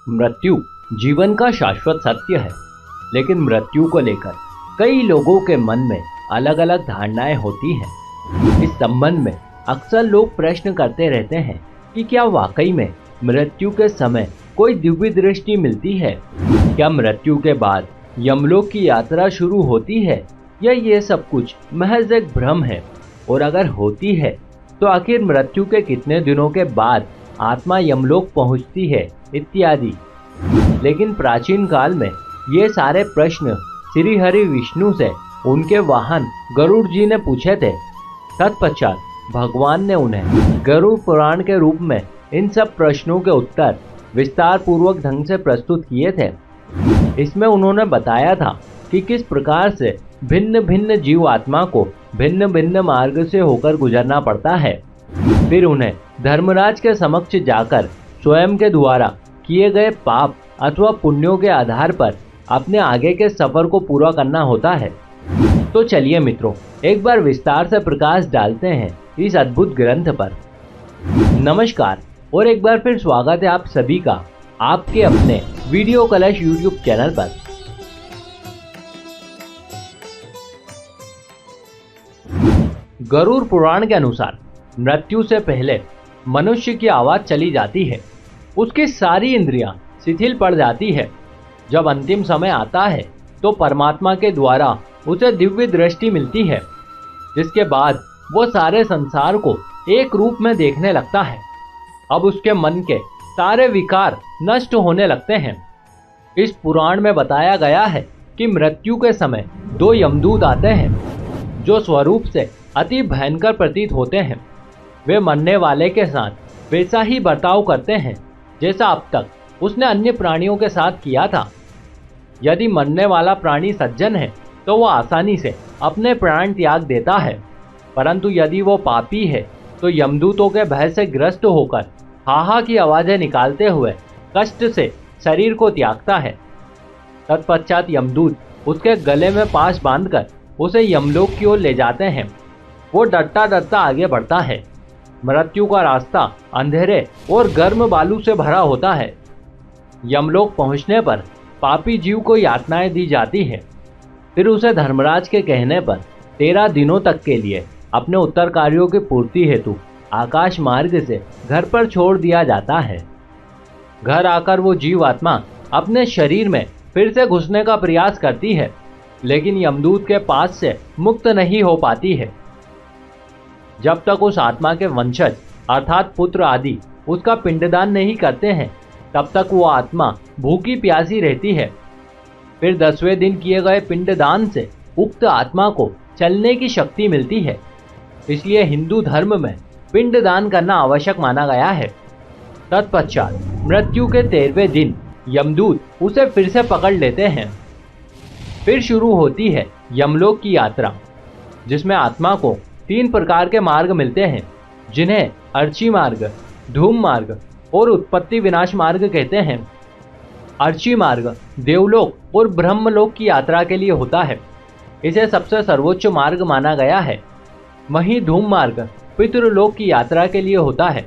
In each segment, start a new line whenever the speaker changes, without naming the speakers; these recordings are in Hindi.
मृत्यु जीवन का शाश्वत सत्य है, लेकिन मृत्यु को लेकर कई लोगों के मन में अलग अलग धारणाएं होती हैं। इस संबंध में अक्सर लोग प्रश्न करते रहते हैं कि क्या वाकई में मृत्यु के समय कोई दिव्य दृष्टि मिलती है? क्या मृत्यु के बाद यमलोक की यात्रा शुरू होती है, या ये सब कुछ महज एक भ्रम है? और अगर होती है तो आखिर मृत्यु के कितने दिनों के बाद आत्मा यमलोक पहुंचती है, इत्यादि। लेकिन प्राचीन काल में ये सारे प्रश्न श्री हरि विष्णु से उनके वाहन गरुड़ जी ने पूछे थे। तत्पश्चात भगवान ने उन्हें गरुड़ पुराण के रूप में इन सब प्रश्नों के उत्तर विस्तार पूर्वक ढंग से प्रस्तुत किए थे। इसमें उन्होंने बताया था कि किस प्रकार से भिन्न भिन्न जीव आत्मा को भिन्न भिन्न मार्ग से होकर गुजरना पड़ता है। फिर उन्हें धर्मराज के समक्ष जाकर स्वयं के द्वारा किए गए पाप अथवा पुण्यों के आधार पर अपने आगे के सफर को पूरा करना होता है। तो चलिए मित्रों, एक बार विस्तार से प्रकाश डालते हैं इस अद्भुत ग्रंथ पर। नमस्कार और एक बार फिर स्वागत है आप सभी का आपके अपने वीडियो कलश यूट्यूब चैनल पर। गरुड़ पुराण के अनुसार मृत्यु से पहले मनुष्य की आवाज चली जाती है, उसकी सारी इंद्रियां शिथिल पड़ जाती है। जब अंतिम समय आता है तो परमात्मा के द्वारा उसे दिव्य दृष्टि मिलती है, जिसके बाद वो सारे संसार को एक रूप में देखने लगता है। अब उसके मन के सारे विकार नष्ट होने लगते हैं। इस पुराण में बताया गया है कि मृत्यु के समय दो यमदूत आते हैं, जो स्वरूप से अति भयंकर प्रतीत होते हैं। वे मरने वाले के साथ वैसा ही बर्ताव करते हैं जैसा अब तक उसने अन्य प्राणियों के साथ किया था। यदि मरने वाला प्राणी सज्जन है तो वह आसानी से अपने प्राण त्याग देता है, परंतु यदि वो पापी है तो यमदूतों के भय से ग्रस्त होकर हाहा की आवाजें निकालते हुए कष्ट से शरीर को त्यागता है। तत्पश्चात यमदूत उसके गले में पाश बांधकर उसे यमलोक की ओर ले जाते हैं। वो डरता डरता आगे बढ़ता है। मृत्यु का रास्ता अंधेरे और गर्म बालू से भरा होता है। यमलोक पहुंचने पर पापी जीव को यातनाएं दी जाती है। फिर उसे धर्मराज के कहने पर 13 दिनों तक के लिए अपने उत्तर कार्यों की पूर्ति हेतु आकाश मार्ग से घर पर छोड़ दिया जाता है। घर आकर वो जीव आत्मा अपने शरीर में फिर से घुसने का प्रयास करती है, लेकिन यमदूत के पास से मुक्त नहीं हो पाती है। जब तक उस आत्मा के वंशज अर्थात पुत्र आदि उसका पिंडदान नहीं करते हैं, तब तक वो आत्मा भूखी प्यासी रहती है। फिर 10वें दिन किए गए पिंडदान से उक्त आत्मा को चलने की शक्ति मिलती है। इसलिए हिंदू धर्म में पिंडदान करना आवश्यक माना गया है। तत्पश्चात मृत्यु के 13वें दिन यमदूत उसे फिर से पकड़ लेते हैं। फिर शुरू होती है यमलोक की यात्रा, जिसमें आत्मा को 3 प्रकार के मार्ग मिलते हैं, जिन्हें अर्ची मार्ग, धूम मार्ग और उत्पत्ति विनाश मार्ग कहते हैं। अर्ची मार्ग देवलोक और ब्रह्मलोक की यात्रा के लिए होता है। इसे सबसे सर्वोच्च मार्ग माना गया है। वहीं धूम मार्ग पितृलोक की यात्रा के लिए होता है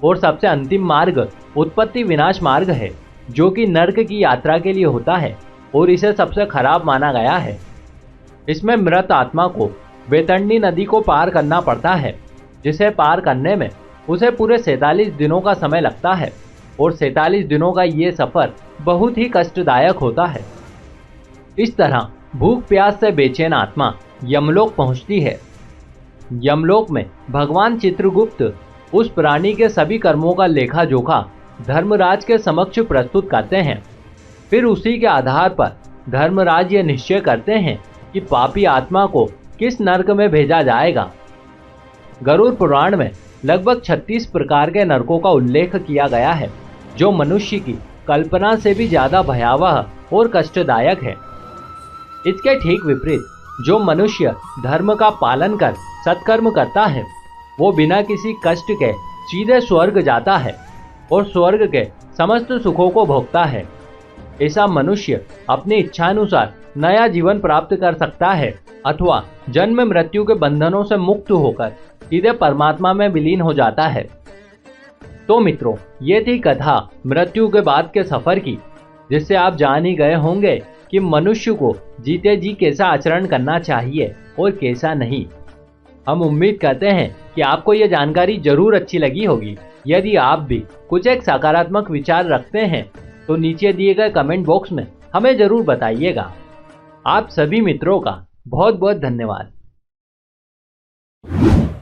और सबसे अंतिम मार्ग उत्पत्ति विनाश मार्ग है, जो कि नर्क की यात्रा के लिए होता है और इसे सबसे खराब माना गया है। इसमें मृत आत्मा को वैतरणी नदी को पार करना पड़ता है, जिसे पार करने में उसे पूरे 47 दिनों का समय लगता है और 47 दिनों का ये सफर बहुत ही कष्टदायक होता है। इस तरह भूख प्यास से बेचैन आत्मा यमलोक पहुंचती है। यमलोक में भगवान चित्रगुप्त उस प्राणी के सभी कर्मों का लेखा जोखा धर्मराज के समक्ष प्रस्तुत करते हैं। फिर उसी के आधार पर धर्मराज ये निश्चय करते हैं कि पापी आत्मा को किस नरक में भेजा जाएगा। गरुड़ पुराण में लगभग 36 प्रकार के नरकों का उल्लेख किया गया है, जो मनुष्य की कल्पना से भी ज्यादा भयावह और कष्टदायक है। इसके ठीक विपरीत जो मनुष्य धर्म का पालन कर सत्कर्म करता है, वो बिना किसी कष्ट के सीधे स्वर्ग जाता है और स्वर्ग के समस्त सुखों को भोगता है। ऐसा मनुष्य अपनी इच्छानुसार नया जीवन प्राप्त कर सकता है अथवा जन्म मृत्यु के बंधनों से मुक्त होकर सीधे परमात्मा में विलीन हो जाता है। तो मित्रों, ये थी कथा मृत्यु के बाद के सफर की, जिससे आप जान ही गए होंगे कि मनुष्य को जीते जी कैसा आचरण करना चाहिए और कैसा नहीं। हम उम्मीद करते हैं कि आपको ये जानकारी जरूर अच्छी लगी होगी। यदि आप भी कुछ एक सकारात्मक विचार रखते हैं तो नीचे दिए गए कमेंट बॉक्स में हमें जरूर बताइएगा। आप सभी मित्रों का बहुत बहुत धन्यवाद।